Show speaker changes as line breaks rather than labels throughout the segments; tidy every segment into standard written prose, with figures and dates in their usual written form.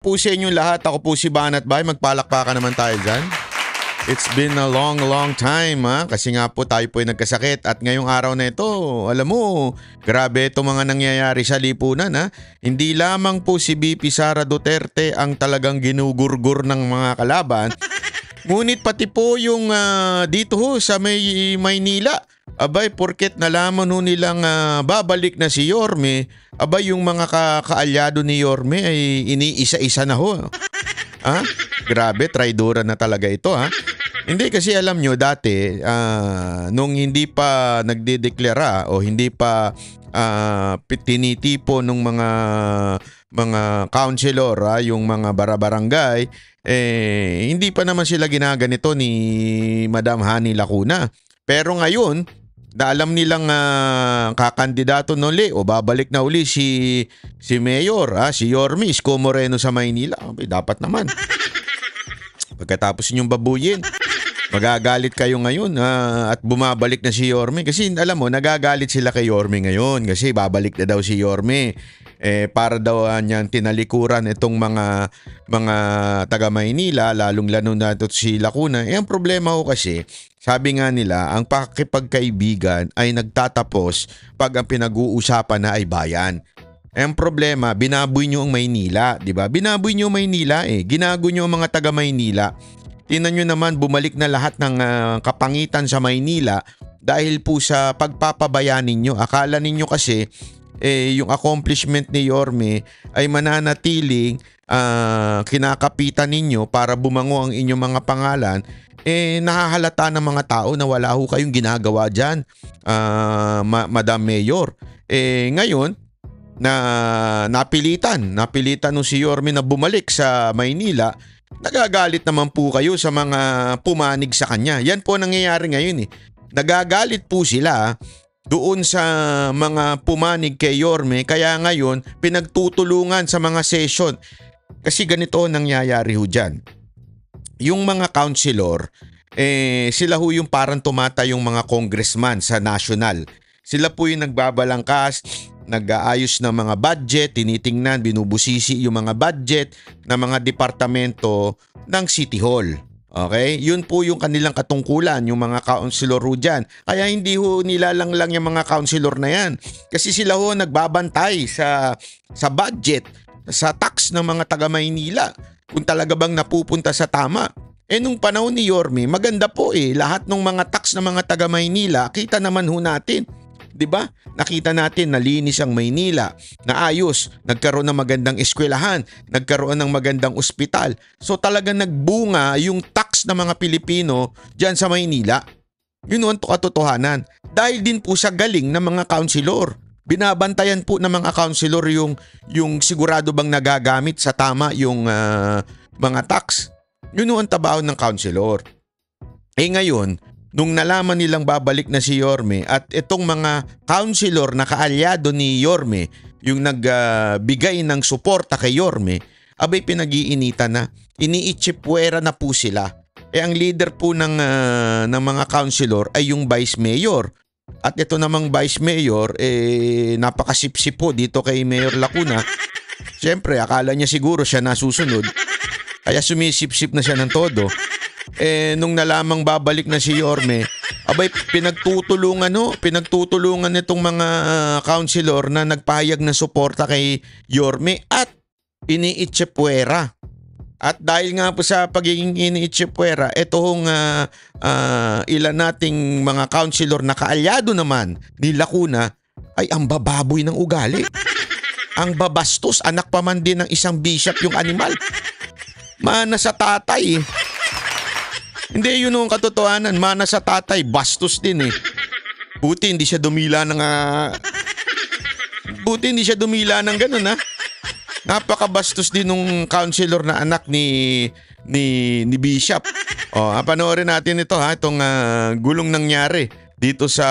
po sa inyo lahat. Ako po si Banat Bay. Magpalakpakan naman tayo dyan. It's been a long time kasi nga po tayo po ay nagkasakit at ngayong araw na ito, alam mo, grabe itong mga nangyayari sa lipunan Hindi lamang po si VP Sara Duterte ang talagang ginugurgur ng mga kalaban, ngunit pati po yung dito sa Maynila, abay porket nalaman nilang babalik na si Yorme, abay yung mga kaalyado ni Yorme ay iniisa-isa na Grabe, traidora na talaga ito Hindi kasi alam nyo dati nung hindi pa nagdedeklara o hindi pa tinitipo nung mga councilor yung mga barabarangay hindi pa naman sila ginaganito ni Madam Hani Lacuna. Pero ngayon, alam nilang kakandidato nuli o babalik na uli si Mayor, si Yorme Isko Moreno sa Maynila. Dapat naman. Pagkatapos ninyong babuyin, magagalit kayo ngayon at bumabalik na si Yorme. Kasi alam mo, nagagalit sila kay Yorme ngayon kasi babalik na daw si Yorme. Para daw niyang tinalikuran itong mga taga Maynila, lalong-lalo na ito si Lacuna. Ang problema ko kasi, sabi nga nila, ang pakikipagkaibigan ay nagtatapos pag ang pinag-uusapan na ay bayan. Ang problema, binaboy nyo ang Maynila, di ba? Binaboy nyo ang Maynila Ginago nyo ang mga taga Maynila. Tingnan nyo naman, bumalik na lahat ng kapangitan sa Maynila dahil po sa pagpapabayaan ninyo. Akala ninyo kasi yung accomplishment ni Yorme ay mananatiling kinakapitan ninyo para bumango ang inyong mga pangalan. Nahahalata ng mga tao na wala ho kayong ginagawa dyan, Madam Mayor. Ngayon, napilitan nung si Yorme na bumalik sa Maynila, nagagalit naman po kayo sa mga pumanig sa kanya. Yan po nangyayari ngayon Nagagalit po sila doon sa mga pumanig kay Yorme, kaya ngayon pinagtutulungan sa mga session. Kasi ganito nangyayari ho dyan. Yung mga councilor, sila ho yung parang tumatay yung mga congressman sa national. Sila po yung nagbabalangkas, nag-aayos ng mga budget, tinitingnan, binubusisi yung mga budget ng mga departamento ng City Hall. Okay? Yun po yung kanilang katungkulan, yung mga councilor ho dyan. Kaya hindi ho nilalanglang yung mga councilor na yan. Kasi sila ho nagbabantay sa budget, sa tax ng mga taga Maynila. Kung talaga bang napupunta sa tama. Nung panahon ni Yorme, maganda po lahat ng mga tax ng mga taga Maynila, kita naman ho natin. 'Di ba? Nakita natin na linis ang Maynila, naayos, nagkaroon ng magandang eskwelahan, nagkaroon ng magandang ospital. So talagang nagbunga yung tax ng mga Pilipino diyan sa Maynila. Yun ang katotohanan. Dahil din po sa galing ng mga councilor. Binabantayan po ng mga councilor yung sigurado bang nagagamit sa tama yung mga tax. Yun ang trabaho ng councilor. Ngayon, nung nalaman nilang babalik na si Yorme at itong mga councilor na kaalyado ni Yorme, yung nagbigay ng suporta kay Yorme, abay pinag-iinitan na, iniitsipwera na po sila. Ang leader po ng mga councilor ay yung vice mayor. At ito namang vice mayor, napakasipsip po dito kay Mayor Lacuna. Siyempre, akala niya siguro siya nasusunod. Kaya sumisipsip na siya ng todo. Nung nalamang babalik na si Yorme, abay pinagtutulungan nitong mga councilor na nagpahayag ng suporta kay Yorme at iniitsipwera. At dahil nga po sa pagiging iniitsipwera, itong ilan nating mga councilor na kaalyado naman ni Lacuna ay ang bababoy ng ugali. Ang babastos, anak pa man din ng isang bishop yung animal. Mana sa tatay Hindi, yun ang katotohanan. Mana sa tatay, bastos din Buti hindi siya dumila ng ganun Napakabastos din nung councilor na anak ni Bishop. Panoorin natin ito itong gulong nangyari dito sa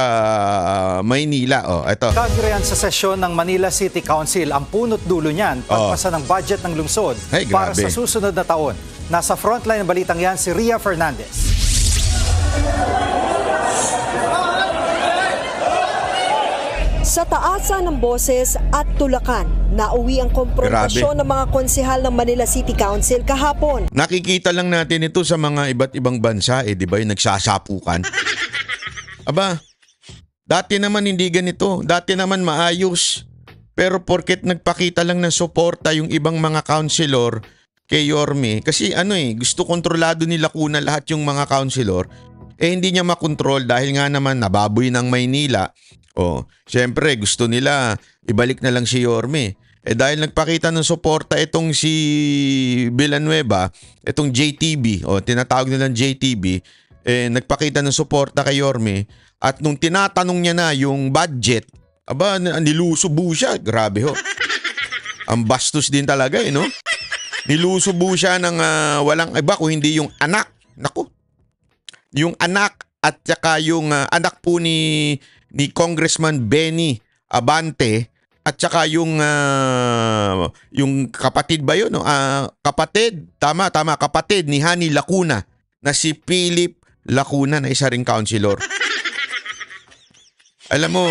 Maynila. Ito.
Kagurian sa sesyon ng Manila City Council, ang punot dulo niyan, pagpasa ng budget ng lungsod para sa susunod na taon. Nasa frontline ng balitang yan si Ria Fernandez.
Sa taasan ng boses at tulakan, nauwi ang komprontasyon ng mga konsehal ng Manila City Council kahapon.
Nakikita lang natin ito sa mga iba't ibang bansa, di ba yung nagsasapukan? Aba, dati naman hindi ganito, dati naman maayos. Pero porket nagpakita lang ng suporta yung ibang mga councilor kay Yorme, kasi gusto kontrolado ni Lacuna lahat yung mga councilor, hindi niya makontrol dahil nga naman nababoy ng Maynila. Siyempre gusto nila ibalik na lang si Yorme. Dahil nagpakita ng suporta itong si Villanueva, itong JTB, tinatawag nilang JTB, nagpakita ng suporta kay Yorme, at nung tinatanong niya na yung budget, aba, nilusubo siya. Grabe ho. Ang bastos din talaga no? Nilusubo siya ng walang iba kung hindi yung anak. Naku. Yung anak at saka yung anak po ni Congressman Benny Abante at saka yung kapatid ba yun? Kapatid, tama, kapatid ni Hani Lacuna na si Philip Lacuna na isa ring councilor. Alam mo,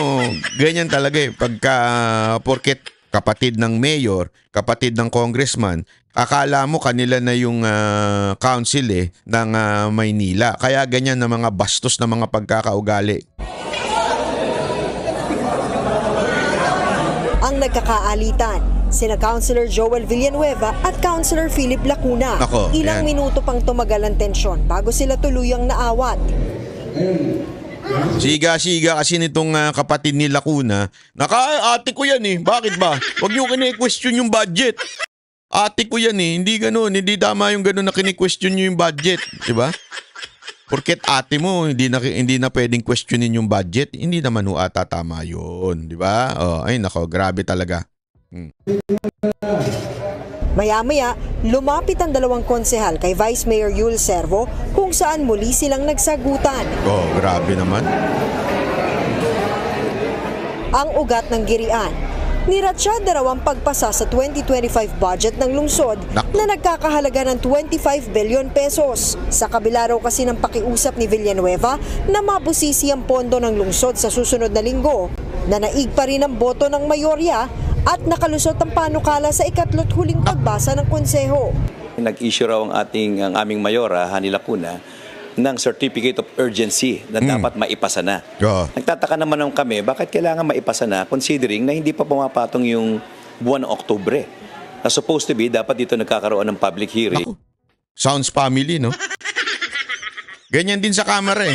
ganyan talaga pagka porket kapatid ng mayor, kapatid ng congressman, akala mo kanila na yung council ng Maynila. Kaya ganyan na mga bastos na mga pagkakaugali.
Ang nagkakaalitan, sina Councilor Joel Villanueva at Councilor Philip Lacuna. Ilang minuto pang tumagal ang tensyon bago sila tuluyang naawat.
Siga-siga kasi nitong kapatid ni Lacuna. Ate ko yan Bakit ba? Huwag niyo kini-question yung budget. Ate ko yan Hindi ganun. Hindi tama yung ganun na kini-question niyo yung budget. Diba? Porket ate mo, hindi na pwedeng questionin yung budget. Hindi naman ata tama yun. Diba? Ay nako, grabe talaga.
Maya-maya, lumapit ang dalawang konsehal kay Vice Mayor Yul Servo kung saan muli silang nagsagutan.
Grabe naman.
Ang ugat ng girian, niratsyad na raw ang pagpasa sa 2025 budget ng lungsod na nagkakahalaga ng 25 billion pesos. Sa kabila raw kasi ng pakiusap ni Villanueva na mabusisi ang pondo ng lungsod sa susunod na linggo, na naig pa rin ang boto ng mayorya at nakalusot ang panukala sa ikatlot huling pagbasa ng konseho.
Nag-issue raw ang aming mayora, Hani Lacuna, ng Certificate of Urgency na dapat maipasa na. Nagtataka naman kami, bakit kailangan maipasa na considering na hindi pa pumapatong yung buwan ng Oktubre. Na supposed to be, dapat dito nagkakaroon ng public hearing.
Naku. Sounds family, no? Ganyan din sa Kamara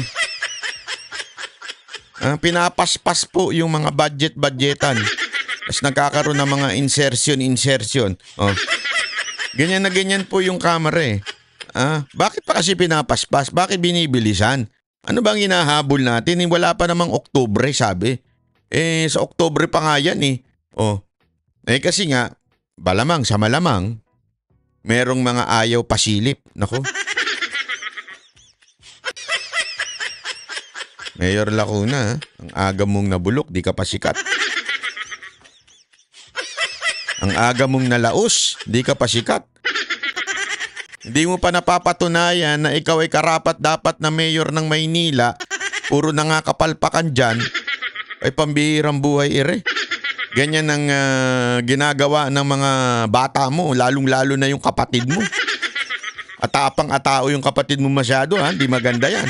pinapaspas po yung mga budgetan. Tapos nagkakaroon ng mga insertion. Ganyan na ganyan po yung Kamara Bakit pa kasi pinapaspas? Bakit binibilisan? Ano bang hinahabol natin? Wala pa namang Oktubre, sabi. Sa Oktubre pa nga yan kasi nga, sa malamang, merong mga ayaw pasilip. Nako. Mayor Lacuna, ang aga mong nabulok, di ka pa sikat. Ang aga mong nalaos, di ka pa sikat. Hindi mo pa napapatunayan na ikaw ay karapat-dapat na mayor ng Maynila. Puro na nga kapalpakan dyan. Ay pambihirang buhay Ganyan ang ginagawa ng mga bata mo, lalong-lalo na yung kapatid mo. Atapang-atao yung kapatid mo masyado, Di maganda yan.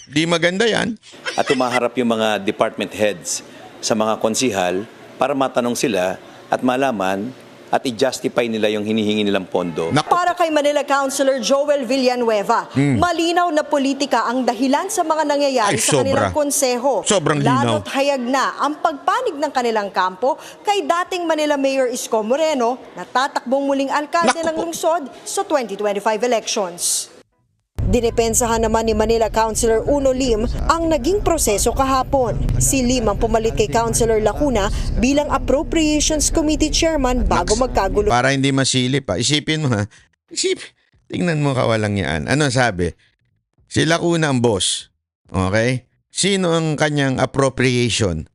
Di maganda yan.
At umaharap yung mga department heads sa mga konsihal para matanong sila at malaman at i-justify nila yung hinihingi nilang pondo.
Para kay Manila Councilor Joel Villanueva, malinaw na politika ang dahilan sa mga nangyayari sa kanilang konseho.
Sobrang linaw.
Lalo't hayag na ang pagpanig ng kanilang kampo kay dating Manila Mayor Isko Moreno na tatakbong muling alkalde ng lungsod sa 2025 elections. Dinepensahan naman ni Manila Councilor Uno Lim ang naging proseso kahapon. Si Lim ang pumalit kay Councilor Lacuna bilang Appropriations Committee Chairman bago magkagulo.
Para hindi masilip Isipin mo Tingnan mo kawalang yan. Ano sabi? Si Lacuna ang boss. Okay? Sino ang kanyang appropriation?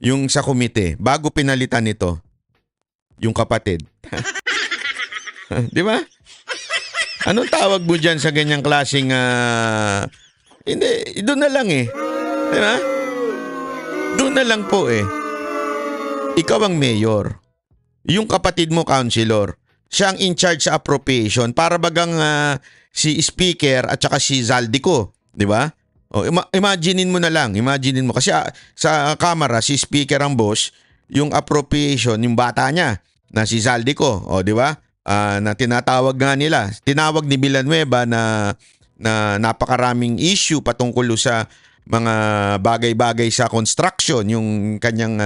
Yung sa komite. Bago pinalitan nito, yung kapatid. Di ba? Anong tawag mo dyan sa ganyang klaseng... Hindi, doon na lang Di ba? Doon na lang po ikaw ang mayor. Yung kapatid mo, councilor, siya ang in charge sa appropriation para bagang si speaker at saka si Zaldico, di ba? O, imaginein mo na lang, imaginein mo. Kasi sa kamera, si speaker ang boss, yung appropriation, yung bata niya, na si Zaldico, o di ba? Na tinatawag nga nila. Tinawag ni Villanueva na napakaraming issue patungkol sa mga bagay-bagay sa construction, yung kanyang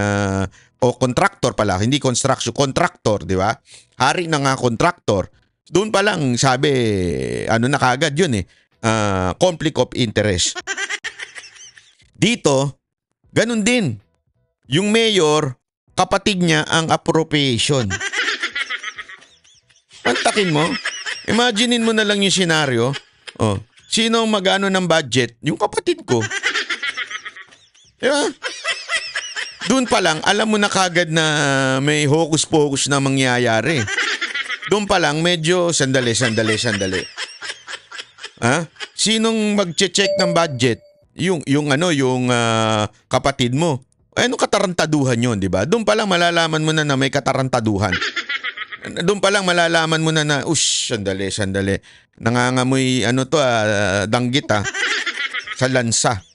o contractor pala, hindi construction, contractor, di ba? Hari na nga contractor. Doon pa lang sabi, na kagad yun conflict of interest. Dito, ganun din. Yung mayor, kapatid niya ang appropriation. Pantakin mo. Imaginein mo na lang yung senaryo. Oh, sino ang mag-ano ng budget? Yung kapatid ko. Diba? Doon pa lang, alam mo na kagad na may hocus-pocus na mangyayari. Doon pa lang, medyo sandali. Sinong mag-check ng budget? Yung kapatid mo. Anong katarantaduhan yun, di ba? Doon pa lang malalaman mo na may katarantaduhan. Doon pa lang malalaman mo na sandali. Nangangamoy danggit sa lansa.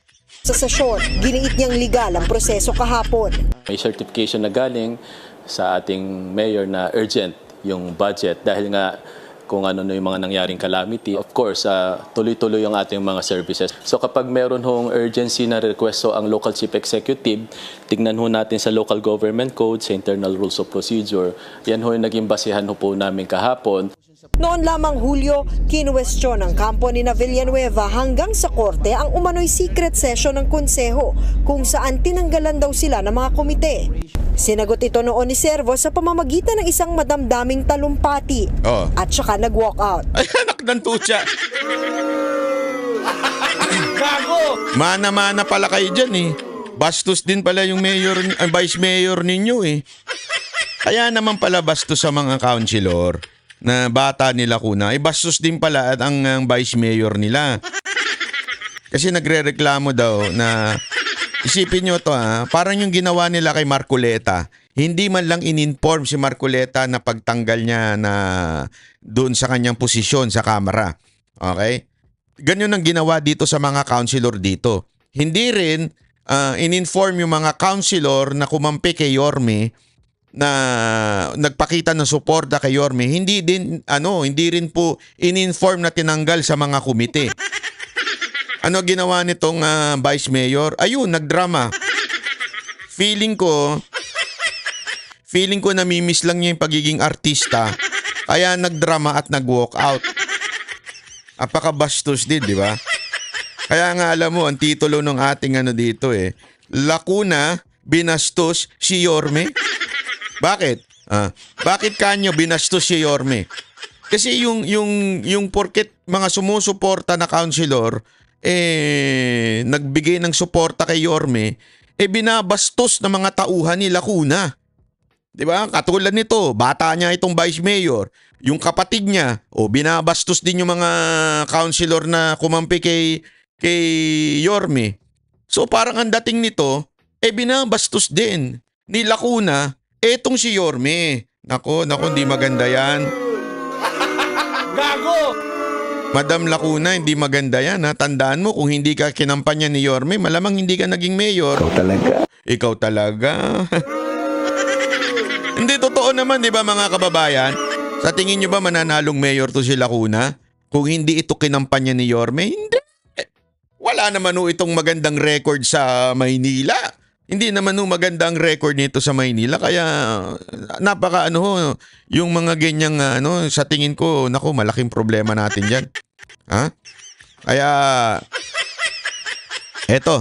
Sa sesyon, giniit niyang legal ang proseso kahapon.
May certification na galing sa ating mayor na urgent yung budget dahil nga kung ano yung mga nangyaring calamity. Of course, tuloy-tuloy yung ating mga services. So kapag meron hong urgency na request ang local chief executive, tignan ho natin sa local government code, sa internal rules of procedure. Yan ho yung naging basihan ho po namin kahapon.
Noon lamang Hulyo, kinuwestiyon ng kampo ni Villanueva hanggang sa korte ang umano'y secret session ng konseho kung saan tinanggalan daw sila ng mga komite. Sinagot ito noon ni Servo sa pamamagitan ng isang madamdaming talumpati at saka nag-walk out.
Ay, anak ng tutsa. Mana-mana pala kayo dyan Bastos din pala yung mayor, vice mayor ninyo Kaya naman pala bastos sa mga councilor na bata nila kuna, bastos din pala at ang vice mayor nila. Kasi nagrereklamo daw na, isipin nyo to parang yung ginawa nila kay Marcoleta. Hindi man lang in-inform si Marcoleta na pagtanggal niya na doon sa kanyang posisyon sa Kamara. Okay? Ganyan ang ginawa dito sa mga councilor dito. Hindi rin in-inform yung mga councilor na kumampi kay Yorme na nagpakita ng suporta kay Yorme, hindi rin po in-inform na tinanggal sa mga komite. Ano ginawa nitong vice mayor? Ayun, nagdrama. Feeling ko namimiss lang niya yung pagiging artista, kaya nagdrama at nag-walk out. Apakabastos din, di ba? Kaya nga alam mo, ang titulo ng ating dito Lacuna, binastos si Yorme. Bakit? Bakit kanyo binastos si Yorme? Kasi yung porket mga sumusuporta na councilor nagbigay ng suporta kay Yorme, binabastos ng mga tauhan ni Lacuna. 'Di ba? Katulad nito, bata niya itong vice mayor, yung kapatid niya, binabastos din yung mga councilor na kumampi kay Yorme. So parang ang dating nito, binabastos din ni Lacuna etong si Yorme. Nako, hindi maganda yan.
Gago!
Madam Lacuna, hindi maganda yan. Tandaan mo, kung hindi ka kinampanya ni Yorme, malamang hindi ka naging mayor. Ikaw talaga. Hindi totoo naman, di ba mga kababayan? Sa tingin nyo ba mananalong mayor to si Lacuna? Kung hindi ito kinampanya ni Yorme? Hindi. Wala naman itong magandang record sa Maynila. Hindi naman maganda ang record nito sa Maynila, kaya napaka yung mga ganyang sa tingin ko, malaking problema natin diyan. Kaya eto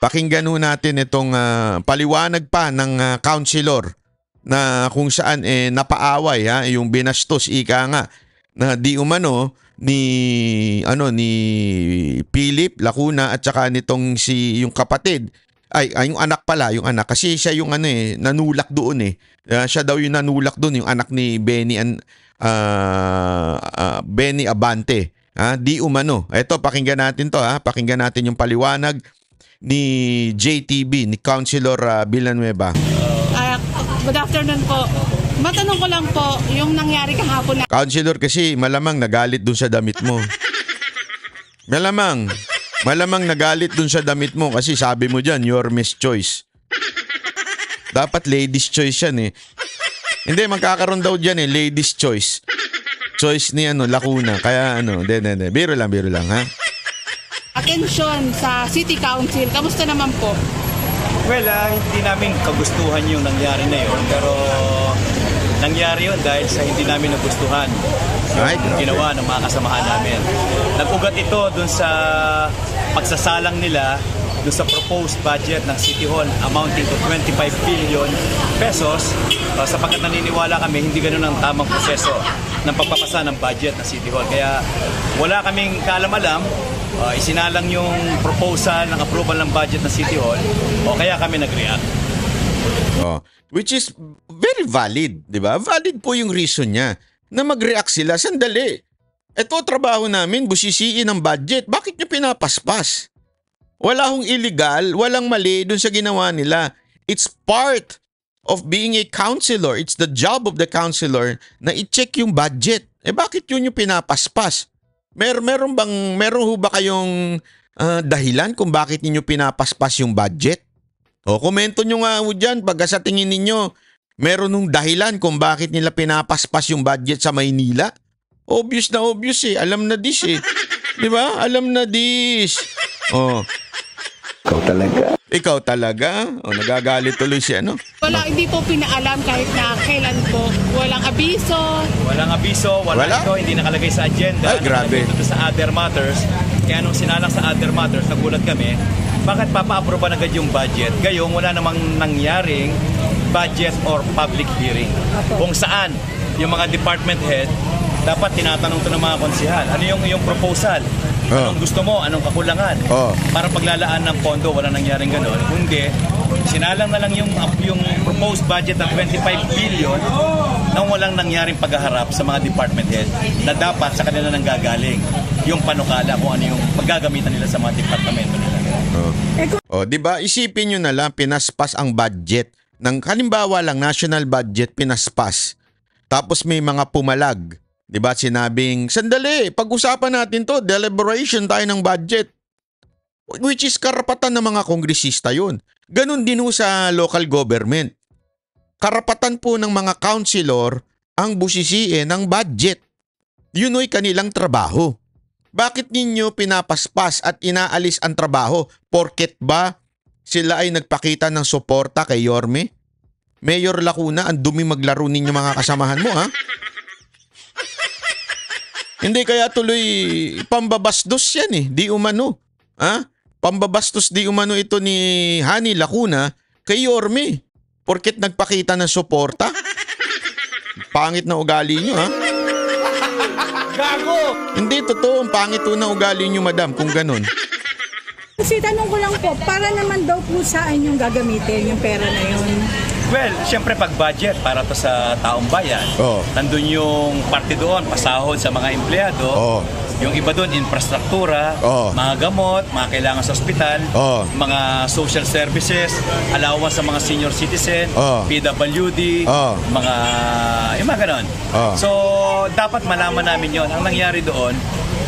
pakinggan natin itong paliwanag pa ng councilor na kung saan napaaway yung binastos ika nga na di umano ni Philip Lacuna at saka nitong yung kapatid. Yung anak pala, yung anak. Kasi siya yung nanulak doon siya daw yung nanulak doon, yung anak ni Benny Abante. Di umano. Ito, pakinggan natin to. Pakinggan natin yung paliwanag ni JTB, ni Councilor Villanueva.
Good afternoon po. Matanong ko lang po, yung nangyari kahapon na...
Councilor, kasi malamang nagalit dun sa damit mo. Malamang nagalit dun sa damit mo kasi sabi mo dyan, your miss choice. Dapat ladies choice yan eh. Hindi, magkakaroon daw dyan eh, ladies choice. Choice ni Lacuna. Kaya hindi. Biro lang ha.
Atensyon sa City Council, kamusta naman po?
Well, hindi namin kagustuhan yung nangyari na yun. Pero nangyari yun dahil sa hindi namin nagustuhan yung ginawa ng mga kasamahan namin. Nag-ugat ito dun sa pagsasalang nila dun sa proposed budget ng City Hall amounting to 25 billion pesos sapagkat naniniwala kami hindi ganun ang tamang proseso ng pagpapasa ng budget ng City Hall. Kaya wala kaming kaalam-alam, isinalang yung proposal ng approval ng budget ng City Hall o kaya kami nag-react.
Which is very valid, di ba? Valid po yung reason niya na mag-react sila. Sandali. Ito trabaho namin, busisiin ang budget. Bakit niyo pinapaspas? Wala hong illegal, walang mali dun sa ginawa nila. It's part of being a councilor. It's the job of the councilor na i-check yung budget. Bakit yun yung pinapaspas? Meron ho ba kayong dahilan kung bakit ninyo pinapaspas yung budget? Komento nyo nga ho dyan pag sa tingin ninyo meron hong dahilan kung bakit nila pinapaspas yung budget sa Maynila. Obvious na obvious eh. Alam na this eh. Di ba? Alam na this. Ikaw talaga? Nagagalit tuloy si
Wala, hindi po pinaalam kahit na kailan po. Walang abiso.
Wala. Ito, hindi nakalagay sa agenda.
Ay, grabe.
Ito sa other matters. Kaya nung sinalang sa other matters, nagulat kami, bakit papa-aproban agad yung budget? Gayong wala namang nangyaring budget or public hearing. Kung saan yung mga department head, dapat tinatanong to ng mga konsihal. Ano yung proposal? Anong gusto mo? Anong kakulangan? Para paglalaan ng pondo, wala nangyaring gano'n. Kundi, sinalang na lang yung proposed budget ng 25 billion nang walang nangyaring paghaharap sa mga department head na dapat sa kanila nang gagaling yung panukala kung ano yung paggagamitan nila sa mga departamento nila.
Di ba? Isipin nyo na lang, pinaspas ang budget. Halimbawa lang, national budget, pinaspas. Tapos may mga pumalag. Diba sinabing, sandali, pag-usapan natin to, deliberation tayo ng budget. Which is karapatan ng mga kongresista yun. Ganon din ho sa local government. Karapatan po ng mga councilor ang busisiin ng budget. Yun ho'y kanilang trabaho. Bakit ninyo pinapaspas at inaalis ang trabaho? Porket ba sila ay nagpakita ng suporta kay Yorme? Mayor Lacuna, ang dumi maglaro ninyo mga kasamahan mo, ha? Hindi kaya tuloy pambabastos yan eh. Di umano. Pambabastos di umano ito ni Hani Lacuna kay Yorme. Porket nagpakita ng suporta. Pangit na ugali nyo, ha?
Gago!
Hindi, totoo. Ang pangit na ugali nyo, madam, kung ganun.
Kasi tanong ko lang po, para naman daw po saan yung gagamitin yung pera na yun?
Well, siyempre pag budget para to sa taong bayan, nandun yung parte doon, pasahod sa mga empleyado, yung iba doon, infrastruktura, mga gamot, mga kailangan sa ospital, mga social services, allowance sa mga senior citizen, PWD, yung mga ganon. So, dapat malaman namin yon. Ang nangyari doon,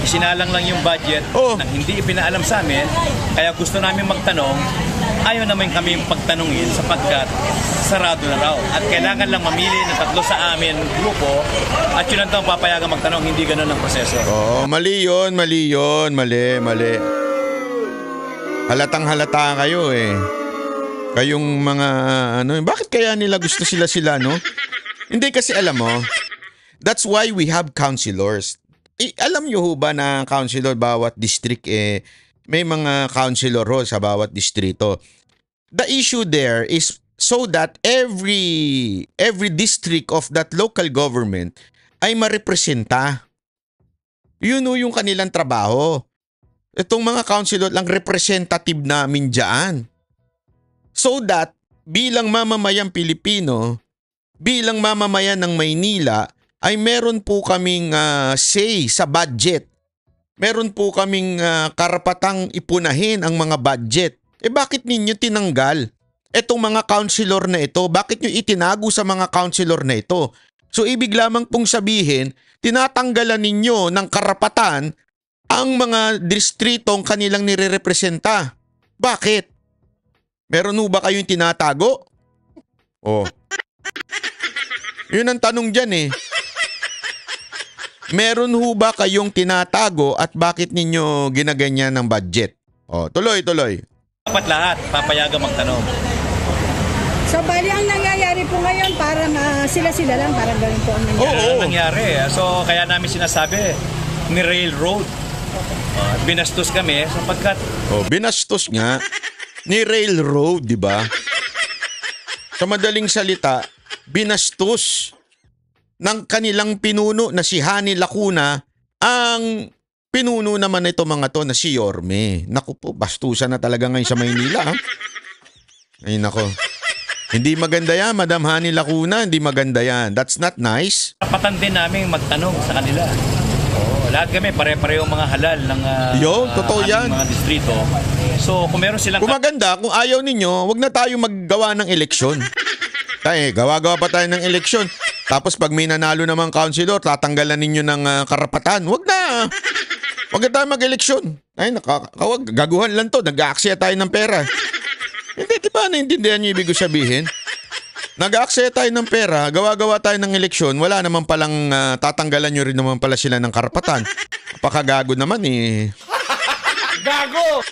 isinalang lang yung budget nang hindi ipinaalam sa amin, kaya gusto namin magtanong, ayaw naman kami pagtanungin sapagkat sarado na raw. At kailangan lang mamili ng 3 sa amin grupo at yun ang papayagan magtanong, hindi ganun ang proseso.
Mali yun. Mali. Halatang halata kayo eh. Kayong mga bakit kaya nila gusto sila, no? Hindi kasi alam mo, that's why we have councilors. Alam nyo ho ba na councilor bawat district may mga councilor ho sa bawat distrito. The issue there is so that every district of that local government ay marepresenta. Yun ho yung kanilang trabaho. Itong mga councilor lang representative namin dyan. So that bilang mamamayang Pilipino, bilang mamamayan ng Maynila, ay meron po kaming say sa budget. Meron po kaming karapatang ipunahin ang mga budget. bakit ninyo tinanggal etong mga councilor na ito? Bakit nyo itinago sa mga councilor na ito? So ibig lamang pong sabihin, tinatanggalan ninyo ng karapatan ang mga distritong kanilang nirerepresenta. Bakit? Meron ho ba kayong tinatago? Oh. Yun ang tanong dyan eh. Meron ho ba kayong tinatago at bakit ninyo ginaganyan ng budget? Oh, tuloy.
Dapat lahat papayagan magtanong.
So, bali ang nangyayari po ngayon, parang sila-sila lang, parang ganun po ang nangyayari.
Oo, nangyari. So, kaya namin sinasabi, ni railroad. Binastos kami sapagkat...
Binastos nga. Ni railroad, di ba? Sa madaling salita, binastos ng kanilang pinuno na si Hani Lacuna ang pinuno naman ito mga to na si Yorme. Naku po, bastusan na talaga ngayon sa Maynila. Ay nako. Hindi maganda yan, Madam Hani Lacuna. Hindi maganda yan. That's not nice.
Kapatan din namin magtanong sa kanila. Lahat kami pare-pareho mga halal ng
totoo yan.
Mga distrito. So kung meron silang...
Kung maganda, kung ayaw ninyo, wag na tayo maggawa ng eleksyon. Gawa-gawa pa tayo ng eleksyon. Tapos pag may nanalo namang councilor, tatanggalan ninyo ng karapatan. Wag na. Wag na tayo mag-eleksyon. Gaguhan lang to. Nag-aaksaya tayo ng pera. Hindi, di ba naintindihan niyo ibig sabihin? Nag-aaksaya tayo ng pera, gawa-gawa tayo ng eleksyon, wala naman palang tatanggalan nyo rin naman pala sila ng karapatan. Napakagago naman eh.
Gago!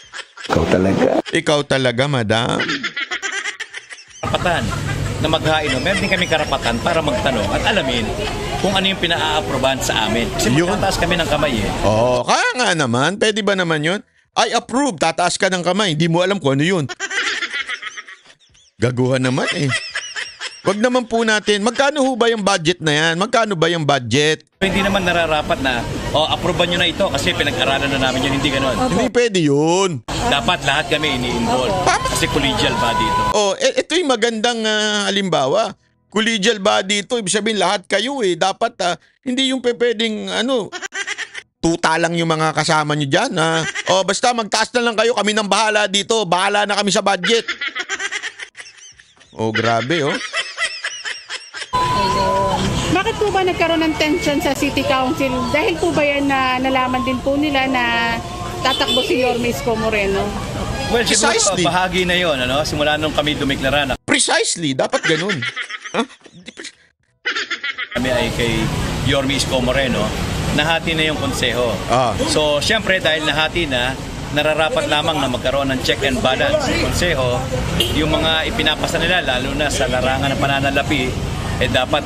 Ikaw talaga, madam.
Karapatan na maghainom. Meron din kami karapatan para magtanong at alamin kung ano yung pina-a-aprobahan sa amin. Kasi magtataas kami ng kamay eh.
Kaya nga naman. Pwede ba naman yun? I approve. Tataas ka ng kamay. Hindi mo alam kung ano yun. Gaguhan naman eh. Wag naman po natin. Magkano ho ba yung budget na yan? Magkano ba yung budget?
Hindi naman nararapat na, aproban nyo na ito kasi pinag-aralan na namin yun. Hindi ganon.
Hindi pwede yun.
Dapat lahat kami ini-involve. Kasi collegial body ito.
Ito yung magandang halimbawa. Collegial body ito. Ibig sabihin lahat kayo eh. Dapat hindi yung pwedeng tuta lang yung mga kasama nyo dyan. Basta magtaas na lang kayo. Kami nang bahala dito. Bahala na kami sa budget. Grabe
Bakit po ba nagkaroon ng tension sa City Council? Dahil po ba yan na nalaman din po nila na tatakbo si Yorme Isko Moreno?
Well, siguro bahagi na yun, simula nung kami dumeklara na.
Precisely, dapat ganun.
Kami ay kay Yorme Isko Moreno, nahati na yung konseho. So, syempre dahil nahati na, nararapat lamang na magkaroon ng check and balance sa konseho. Yung mga ipinapasa nila, lalo na sa larangan ng pananalapi, dapat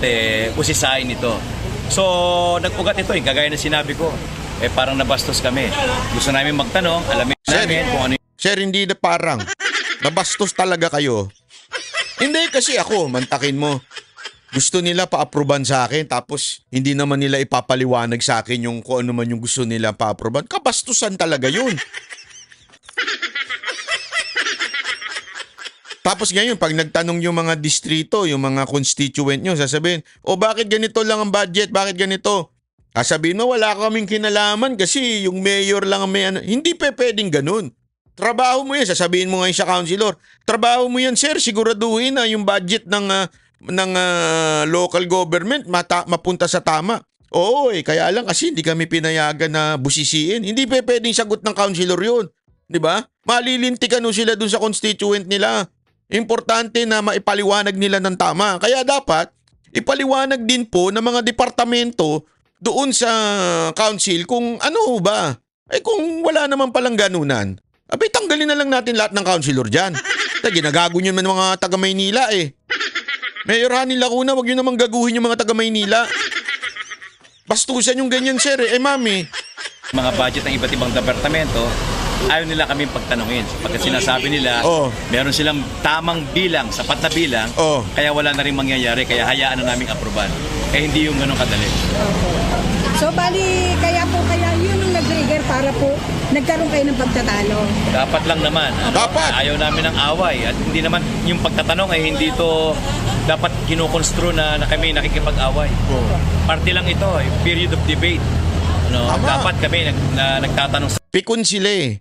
usisain ito. So, nag-ugat ito, kagaya na sinabi ko, parang nabastos kami. Gusto namin magtanong, alamin namin kung ano.
Sir, hindi na parang. Nabastos talaga kayo. Hindi kasi ako, mantakin mo. Gusto nila pa-aproban sa akin, tapos hindi naman nila ipapaliwanag sa akin yung kung ano man yung gusto nila pa-aproban. Kabastusan talaga yun. Tapos ngayon, pag nagtanong yung mga distrito, yung mga constituent nyo, sasabihin, bakit ganito lang ang budget? Bakit ganito? Sasabihin mo, wala kaming kinalaman kasi yung mayor lang ang may Hindi pwedeng ganun. Trabaho mo yan. Sasabihin mo ngayon sa councilor, trabaho mo yan, sir. Siguraduhin na yung budget ng local government mapunta sa tama. Kaya lang kasi hindi kami pinayagan na busisiin. Hindi pwedeng sagot ng councilor yun. Di ba? Malilintikan sila dun sa constituent nila. Importante na maipaliwanag nila ng tama. Kaya dapat ipaliwanag din po ng mga departamento doon sa council kung ano ba. Kung wala naman palang ganunan, tanggalin na lang natin lahat ng councilor dyan. Ginagago nyo naman mga taga-Maynila eh. Mayor Hani Lacuna, wag nyo naman gaguhin yung mga taga-Maynila. Bastusan yung ganyan, sir. Mami.
Mga budget ng iba't ibang departamento, ayaw nila kami pagtanungin. Pagka sinasabi nila, meron silang tamang bilang, sapat na bilang, kaya wala na rin mangyayari, kaya hayaan na naming aproban. Hindi yung ganun kadali.
So, bali, kaya yun yung nag-trigger para po nagkaroon kayo ng pagtatalo.
Dapat lang naman.
Dapat.
Ayaw namin ng away. At hindi naman yung pagtatanong hindi to dapat kinukonstru na kami nakikipag-away. Parte lang ito, period of debate. Dapat kami nagtatanong.
Pikon sila eh.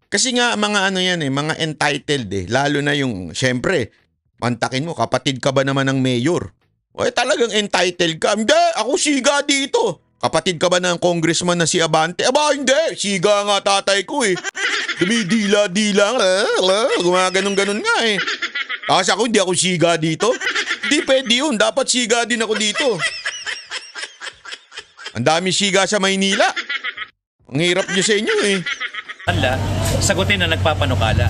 Kasi nga mga ano yan mga entitled Lalo na yung, syempre, mantakin mo, kapatid ka ba naman ng mayor? O talagang entitled ka. Hindi, ako siga dito. Kapatid ka ba ng congressman na si Abante? Aba, hindi. Siga nga tatay ko Dumidila-dila. Gumaganong-ganon nga Kasi ako, hindi ako siga dito. Hindi pwede yun. Dapat siga din ako dito. Ang dami siga sa Maynila. Ang hirap niyo sa inyo
sagutin na nagpapanukala.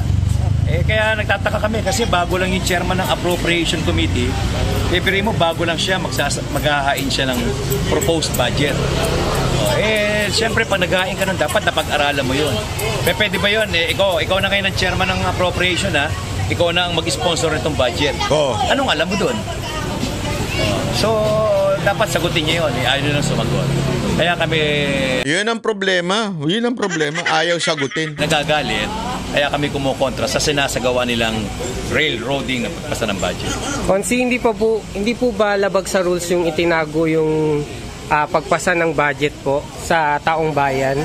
Kaya nagtataka kami kasi bago lang yung chairman ng Appropriation Committee, pipiri mo bago lang siya, maghahain siya ng proposed budget. Siyempre pag naghahain ka nun, dapat napag-aralan mo yun. Pwede ba yun? Ikaw na kayo ng chairman ng Appropriation ikaw na ang mag-sponsor nitong budget. Anong alam mo dun? So, dapat sagutin niya yun. Ayaw nyo lang sumagot. Kaya kami...
Yun ang problema. Ayaw sagutin.
Nagagalit. Kaya kami kumukontra sa sinasagawa nilang railroading na pagpasa ng budget.
Konsi, hindi po ba labag sa rules yung itinago yung pagpasa ng budget po sa taong bayan?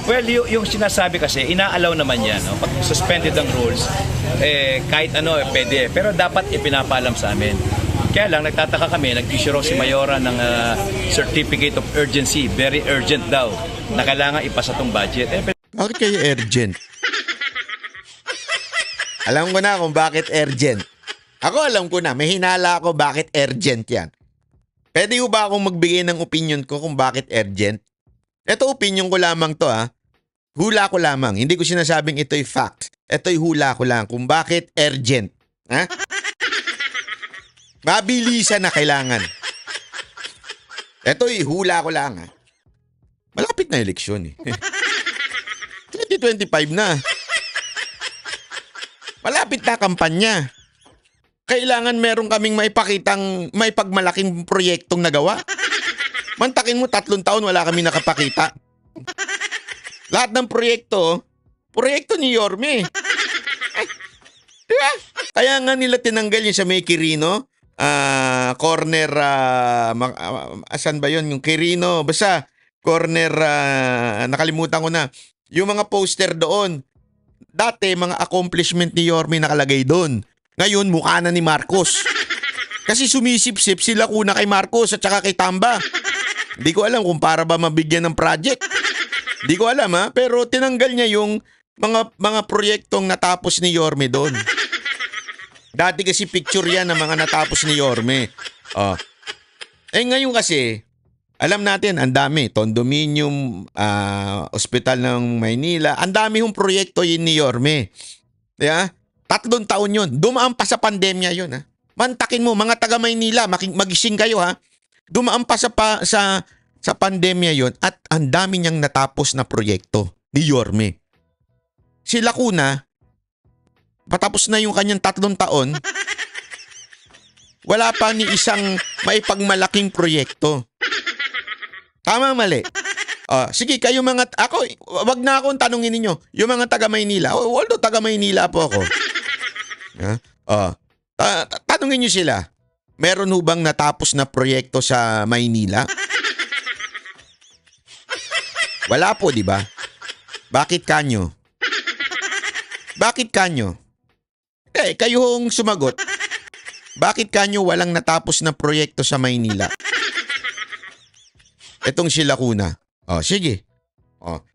Well, yung sinasabi kasi, inaalaw naman yan. Pag suspended ang rules, kahit pwede. Pero dapat ipinapalam sa amin. Kaya lang, nagtataka kami, nag-issue si Mayora ng Certificate of Urgency, very urgent daw, na kailangan ipasa tong budget.
Bakit kayo urgent? Alam ko na kung bakit urgent. Ako alam ko na, may hinala ako bakit urgent yan. Pwede ko ba akong magbigay ng opinion ko kung bakit urgent? Ito opinion ko lamang to Hula ko lamang. Hindi ko sinasabing ito'y fact. Ito'y hula ko lang kung bakit urgent. Mabilisan na kailangan. Ito'y hula ko lang Malapit na eleksyon 2025 na. Malapit na kampanya. Kailangan meron kaming maipakitang may pagmalaking proyektong nagawa. Mantakin mo 3 taon wala kami nakapakita. Lahat ng proyekto ni Yorme. Diba? Kaya nga nila tinanggal yung sa may Quirino. Corner, asan ba yun? Yung Quirino, basta corner, nakalimutan ko na. Yung mga poster doon, dati mga accomplishment ni Yorme nakalagay doon. Ngayon, mukha na ni Marcos. Kasi sumisip-sip sila kuna kay Marcos at saka kay Tamba. Hindi ko alam kung para ba mabigyan ng project. Hindi ko alam pero tinanggal niya yung mga proyektong natapos ni Yorme doon. Dati kasi picture yan ng mga natapos ni Yorme. Ngayon kasi, alam natin, ang dami. Condominium, Hospital ng Maynila. Ang dami yung proyekto yun ni Yorme. 3 taon yun. Dumaan pa sa pandemya yun. Mantakin mo, mga taga Maynila, magising kayo Dumaan pa sa pandemya yun at ang dami niyang natapos na proyekto ni Yorme. Si Lacuna, patapos na yung kanyang 3 taon, wala pa ni isang maipagmalaking proyekto. Tama, mali. Sige, kayo wag na akong tanungin ninyo. Yung mga taga Maynila, although taga Maynila po ako. Tanungin nyo sila. Meron bang natapos na proyekto sa Maynila? Wala po, di ba? Bakit kanyo? Kayo hong sumagot. Bakit kanyo walang natapos na proyekto sa Maynila? Etong si Lacuna. Sige.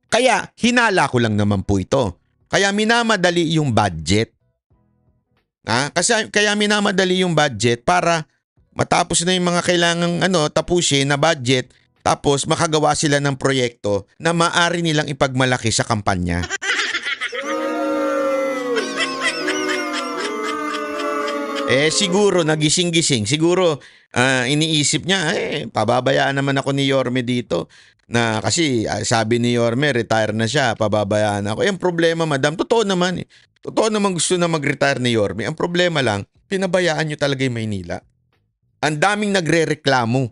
Kaya, hinala ko lang naman po ito. Kaya minamadali yung budget. Kaya minamadali yung budget para matapos na yung mga kailangang tapusin na budget, tapos makagawa sila ng proyekto na maaari nilang ipagmalaki sa kampanya. Siguro nagising-gising. Siguro iniisip niya, pababayaan naman ako ni Yorme dito. Na kasi sabi ni Yorme, retire na siya, pababayaan ako. Ang problema, madam, totoo naman Totoo naman gusto na mag-retire ni Yorme. Ang problema lang, pinabayaan nyo talaga yung Maynila. Ang daming nagre-reklamo.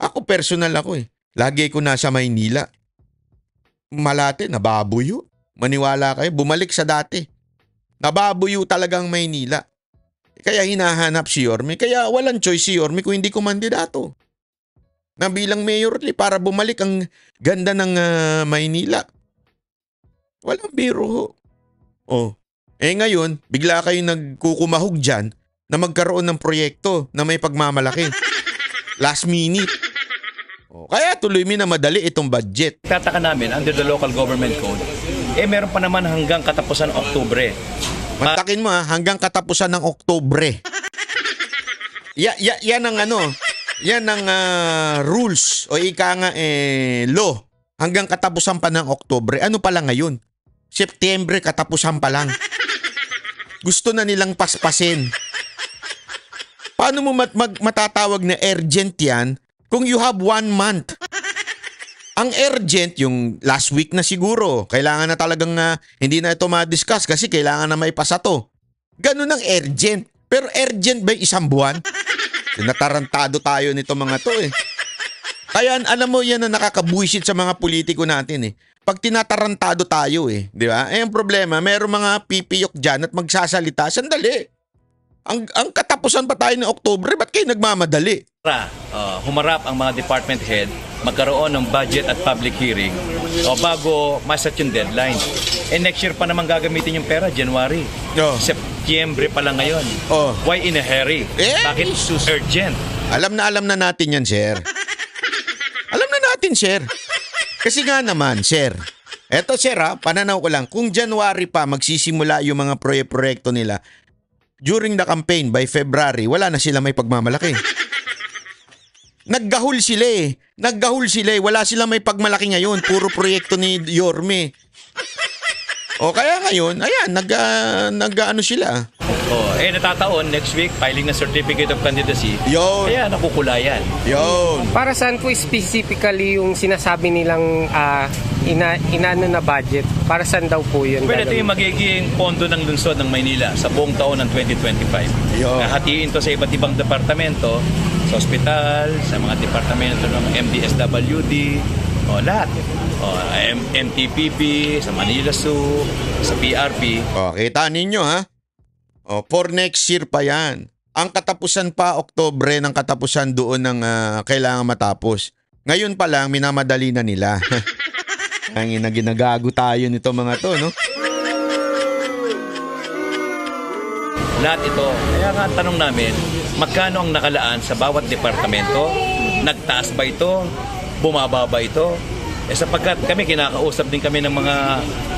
Ako personal ako Lagi ko nasa Maynila. Malate, nababuyo. Maniwala kayo, bumalik sa dati. Nababuyo talagang Maynila. Kaya hinahanap si Yorme. Kaya walang choice si Yorme kung hindi ko mandidato. Na bilang mayor para bumalik ang ganda ng Maynila. Walang biro. Oh. Ngayon, bigla kayo nagkukumahog dyan na magkaroon ng proyekto na may pagmamalaki. Last minute. Kaya tuloy minamadali itong budget.
Tataka namin, under the local government code, meron pa naman hanggang katapusan ng Oktubre.
Mantakin mo hanggang katapusan ng Oktubre. Yan ang yan ang rules o ika nga law. Hanggang katapusan pa ng Oktubre. Ano pa lang ngayon? September katapusan pa lang. Gusto na nilang paspasin. Paano mo matatawag na urgent yan kung you have 1 month? Ang urgent, yung last week na siguro. Kailangan na talagang hindi na ito ma-discuss kasi kailangan na maipasa to. Ganun ang urgent. Pero urgent ba 1 buwan? Natarantado tayo nito mga to Kaya alam mo yan na nakakabuisit sa mga politiko natin Pag tinatarantado tayo di ba? Ang problema, mayroong mga pipiyok dyan at magsasalita. Sandali. Ang katapusan pa tayo ng Oktubre, ba't kayo nagmamadali?
Humarap ang mga department head, magkaroon ng budget at public hearing bago maset yung deadline. Next year pa naman gagamitin yung pera, January. September pa lang ngayon. Why in a hurry? Bakit urgent?
Alam na natin yan, sir. Alam na natin, sir. Kasi nga naman, sir. Eto, sir, pananaw ko lang. Kung January pa magsisimula yung mga proyekto nila, during the campaign by February, wala na sila may pagmamalaki. Naggahol sila Wala sila may pagmalaki ngayon. Puro proyekto ni Yorme. Kaya ngayon, ayan, nag-ano sila.
Natataon, next week, filing ng Certificate of Candidacy.
Yun.
Kaya nakukulayan.
Yun.
Para saan po specifically yung sinasabi nilang inano na budget? Para saan daw po yun?
Well, ito yung magiging pondo ng lungsod ng Maynila sa buong taon ng 2025. Hatiin to sa iba't ibang departamento, sa ospital, sa mga departamento ng MDSWD, lahat. MTPP, sa Manila Zoo, sa PRP.
Kita ninyo for next year pa yan. Ang katapusan pa, Oktubre ng katapusan doon ng kailangan matapos. Ngayon pa lang, minamadali na nila. Ang ginagago tayo nito mga to, no?
Lahat ito. Kaya nga tanong namin, magkano ang nakalaan sa bawat departamento? Nagtaas ba ito? Bumaba ba ito? Sapagkat kami, kinakausap din kami ng mga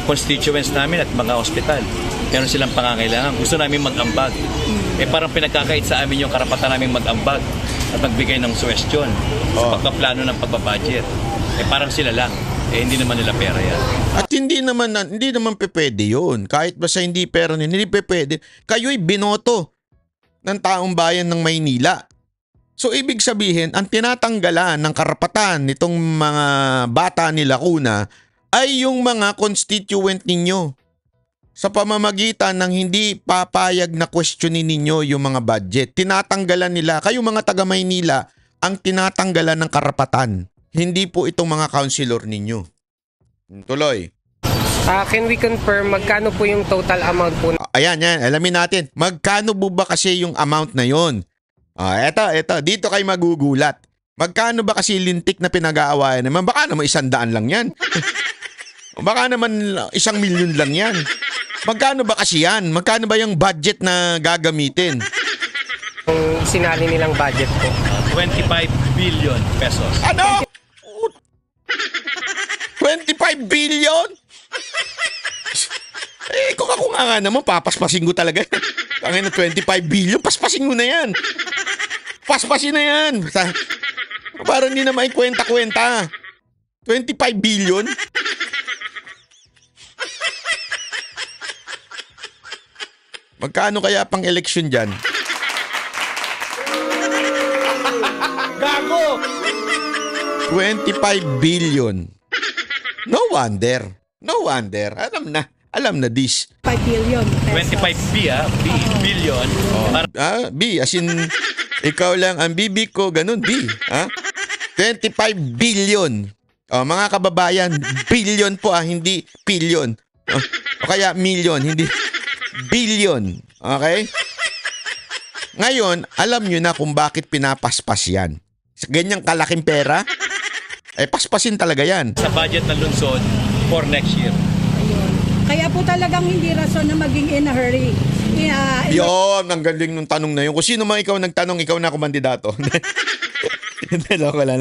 constituents namin at mga ospital. Meron silang pangangailangan. Gusto namin mag-ambag. Parang pinagkakait sa amin yung karapatan namin mag-ambag at magbigay ng suwestyon sa pagpaplano ng pagbabudget. Parang sila lang. Hindi naman nila pera yan.
At hindi naman pwede yun. Kahit basta hindi pera nila, hindi pwede. Kayo'y binoto ng taong bayan ng Maynila. So, ibig sabihin, ang tinatanggalan ng karapatan nitong mga bata ni Lacuna ay yung mga constituent ninyo. Sa pamamagitan ng hindi papayag na questionin ninyo yung mga budget. Tinatanggalan nila, kayong mga taga Maynila, ang tinatanggalan ng karapatan. Hindi po itong mga councilor ninyo. Tuloy.
Can we confirm magkano po yung total amount po?
Ayan, alamin natin. Magkano po ba kasi yung amount na yon? Eto, dito kayo magugulat. Magkano ba kasi lintik na pinag-aawayan naman? Baka naman 100 lang yan. Baka naman 1 milyon lang yan. Magkano ba kasi yan? Magkano ba yung budget na gagamitin?
Kung sinali nilang budget po.
25 billion pesos.
Ano? 25 billion? Kung ako nga naman, papaspasin ko talaga. Tangin na 25 billion, paspasin mo na yan. Paspasin na yan. Para hindi na maikwenta-kwenta. 25 billion? Magkano kaya pang election dyan?
Gago!
25 billion. No wonder. Alam na this.
5 billion pesos.
25 billion.
B, as in, ikaw lang ang bibi ko, ganun, B. 25 billion. Mga kababayan, billion po, hindi billion. O kaya million, hindi billion. Okay? Ngayon, alam nyo na kung bakit pinapaspas yan. Sa ganyang kalaking pera, paspasin talaga yan.
Sa budget ng lungsod for next year.
Kaya po talagang hindi rason na maging in a hurry.
Yun, ang galing nung tanong na yun. Kung sino man ikaw nagtanong, ikaw na ako mandidato. Hindi, loko lang.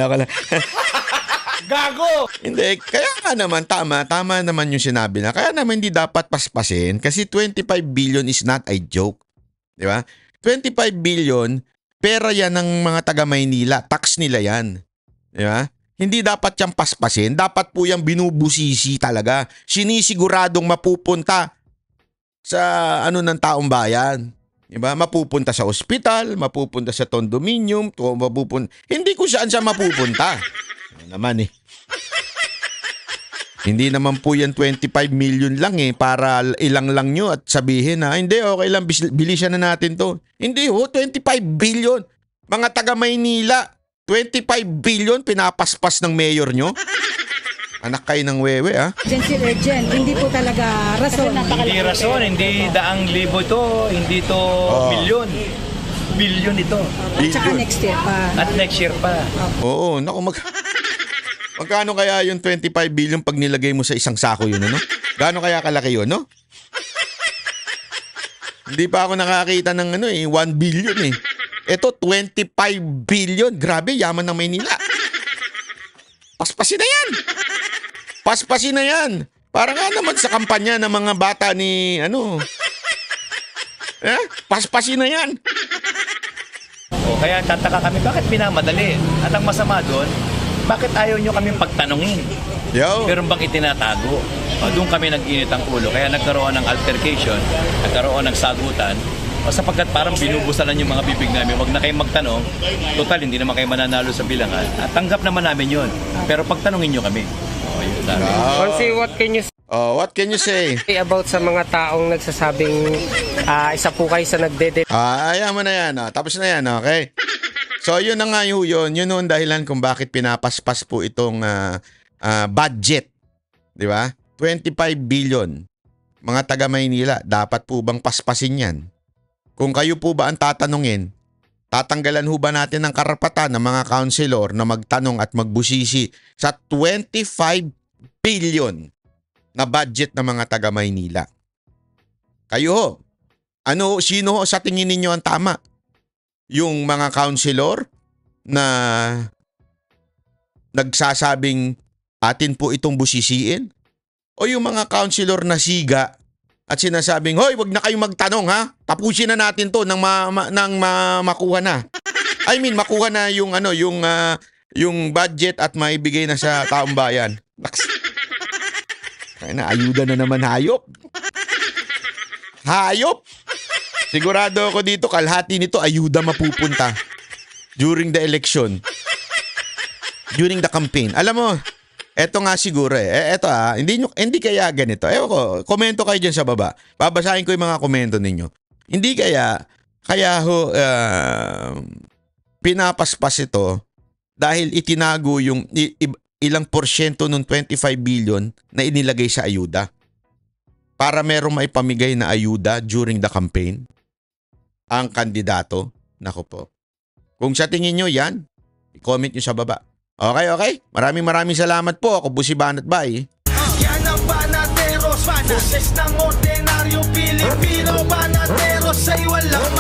Gago!
Hindi, kaya nga naman, tama naman yung sinabi na. Kaya naman hindi dapat paspasin kasi 25 billion is not a joke. Di ba? 25 billion, pera yan ng mga taga Maynila. Tax nila yan. Di ba? Hindi dapat yung paspasin. Dapat po yung binubusisi talaga. Sinisiguradong mapupunta sa ng taong bayan. Diba? Mapupunta sa ospital, mapupunta sa condominium, hindi ko saan siya mapupunta. Naman Hindi naman po yan 25 million lang para ilang lang nyo at sabihin na hindi, okay lang, bilisan na natin to. Hindi 25 billion. Mga taga Maynila, 25 billion pinapaspas ng mayor nyo. Anak kayo ng wewe, ha?
Urgent. Hindi po talaga rason.
Hindi rason, hindi daang libo to, hindi to milyon. Bilyon ito.
At saka next year pa.
At next year pa.
Oo, naku, magkano kaya yung 25 billion pag nilagay mo sa isang sako yun, ano? Gaano kaya kalaki yun, no? Hindi pa ako nakakita ng 1 billion Ito, 25 billion. Grabe, yaman ng Maynila. Paspasin na yan. Paspasin na yan. Para nga naman sa kampanya ng mga bata ni paspasin na yan.
Kaya tataka kami, bakit pinamadali? At ang masama doon, bakit ayaw nyo kaming pagtanungin? Pero bang itinatago? Doon kami nag-init ang ulo. Kaya nagkaroon ng altercation, nagkaroon ng sagutan. Sapagkat parang binubusalan yung mga bibig namin, wag na kayong magtanong. Total, hindi naman kayo mananalo sa bilangan. At tanggap naman namin yun. Pero pagtanungin nyo kami. Yun lang.
Konsi, what can you say
about
sa mga taong nagsasabing isa po kayo sa nagdede?
Ayaw mo na yan. Tapos na yan, okay? So, yun na nga yun. Yun ang dahilan kung bakit pinapaspas po itong budget. Di ba? 25 billion. Mga taga Maynila, dapat po bang paspasin yan? Kung kayo po ba ang tatanungin, tatanggalan ho ba natin ng karapatan ng mga councilor na magtanong at magbusisi sa 25 billion na budget ng mga taga Maynila? Kayo ho, sino ho sa tingin ninyo ang tama? Yung mga councilor na nagsasabing atin po itong busisiin? O yung mga councilor na siga at sinasabing, hoy, wag na kayong magtanong, ha? Tapusin na natin to nang makuha na. I mean, makuha na yung yung budget at maibigay na sa taong bayan. Kaya na, ayuda na naman hayop. Hayop! Sigurado ako dito, kalahati nito, ayuda mapupunta during the election. During the campaign. Alam mo, eto nga siguro eto hindi kaya ganito. Ewan ko, komento kayo dyan sa baba. Babasahin ko yung mga komento ninyo. Hindi kaya pinapaspas ito dahil itinago yung ilang porsyento ng 25 billion na inilagay sa ayuda. Para merong maipamigay na ayuda during the campaign. Ang kandidato. Nako po. Kung sa tingin nyo yan, i-comment nyo sa baba. Okay. Maraming salamat po. Ako po si Banat Bay. Yan ang Banateros, boses ng ordinaryong Pilipino. Banateros ay walang